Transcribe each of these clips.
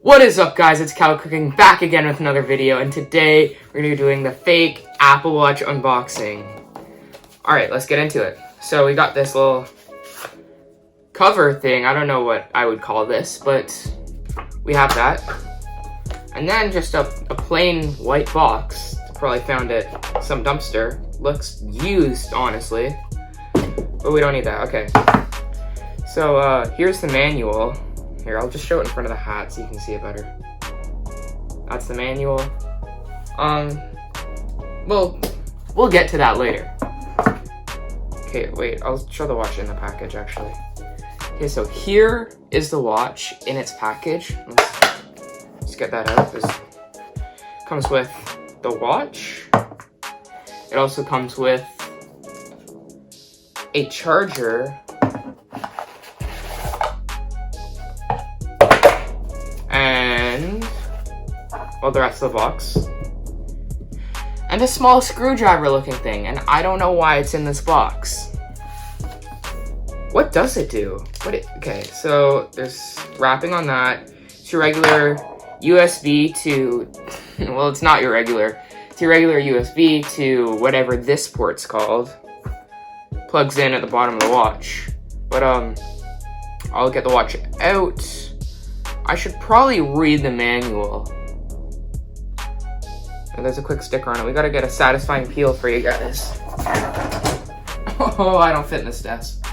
What is up, guys? It's Cal Cooking back again with another video, and today we're going to be doing the fake Apple Watch unboxing. Alright, let's get into it. So we got this little cover thing. I don't know what I would call this, but we have that. And then just a plain white box. Probably found at some dumpster. Looks used, honestly. But we don't need that. Okay. So here's the manual. Here, I'll just show it in front of the hat so you can see it better. That's the manual. We'll get to that later. Okay, wait, I'll show the watch in the package, actually. Okay, so here is the watch in its package. Let's get that out. This comes with the watch. It also comes with a charger. And, well, the rest of the box. And a small screwdriver looking thing, and I don't know why it's in this box. What does it do? Okay, so there's wrapping on that. It's your regular USB to, well, it's not your regular. It's your regular USB to whatever this port's called. Plugs in at the bottom of the watch. But, I'll get the watch out. I should probably read the manual. And there's a quick sticker on it. We gotta get a satisfying peel for you guys. Oh, I don't fit in this desk.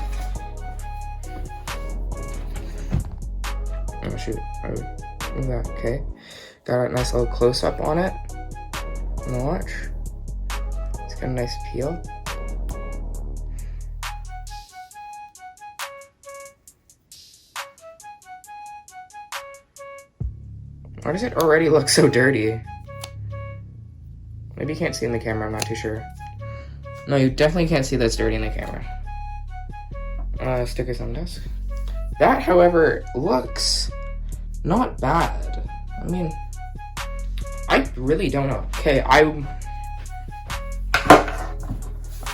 Oh shoot. Look at that. Okay. Got a nice little close up on it. On the watch. It's got a nice peel. Why does it already look so dirty? Maybe you can't see in the camera, I'm not too sure. No, you definitely can't see that's dirty in the camera. Stickers on the desk. That, however, looks not bad. I mean, I really don't know. Okay,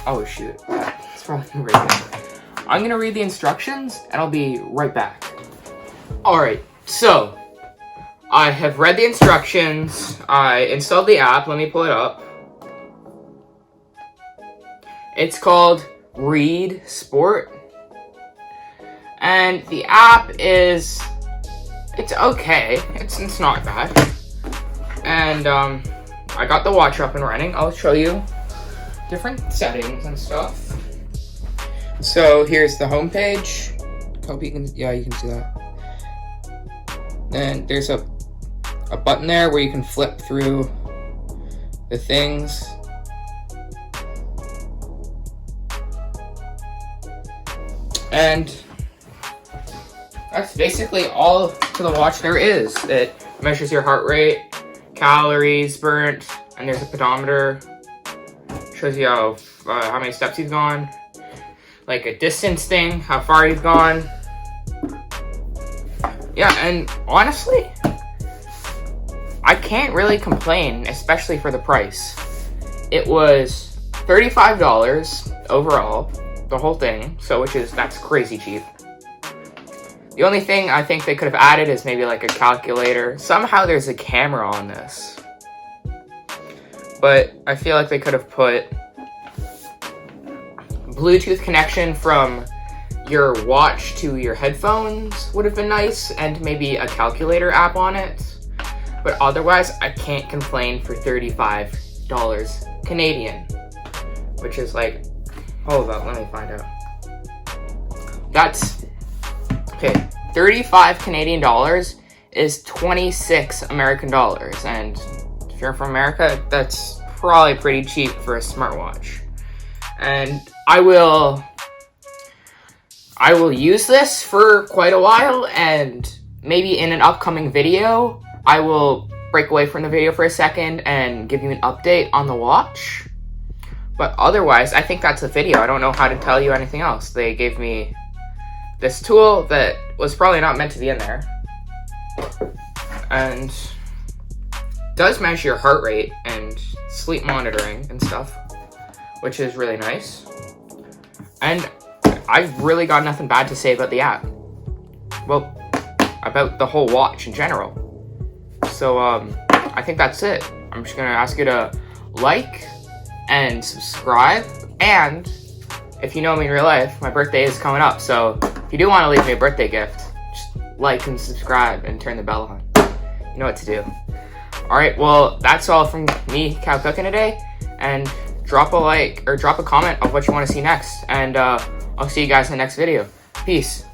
oh shoot, it's probably right there. I'm gonna read the instructions and I'll be right back. Alright, so I have read the instructions. I installed the app. Let me pull it up. It's called Read Sport. And the app it's okay. It's not bad. And I got the watch up and running. I'll show you different settings and stuff. So here's the home page. Hope you can, yeah, you can see that. And there's a button there where you can flip through the things. And that's basically all to the watch there is. It measures your heart rate, calories burnt, and there's a pedometer. Shows you how many steps you've gone. Like a distance thing, how far you've gone. Yeah, and honestly, I can't really complain, especially for the price. It was $35 overall, the whole thing, so that's crazy cheap. The only thing I think they could have added is maybe like a calculator. Somehow there's a camera on this. But I feel like they could have put Bluetooth connection from your watch to your headphones would have been nice, and maybe a calculator app on it. But otherwise, I can't complain for $35 Canadian, which is like, hold up, let me find out. That's, okay, 35 Canadian dollars is 26 American dollars. And if you're from America, that's probably pretty cheap for a smartwatch. And I will use this for quite a while, and maybe in an upcoming video, I will break away from the video for a second and give you an update on the watch. But otherwise, I think that's the video. I don't know how to tell you anything else. They gave me this tool that was probably not meant to be in there. And does measure your heart rate and sleep monitoring and stuff, which is really nice. And I've really got nothing bad to say about the app. Well, about the whole watch in general. So I think that's it. I'm just gonna ask you to like and subscribe, and if you know me in real life, my birthday is coming up, so if you do want to leave me a birthday gift, just like and subscribe and turn the bell on. You know what to do. Alright, well, that's all from me, Cow Cooking, today, and drop a like or drop a comment of what you want to see next, and I'll see you guys in the next video. Peace.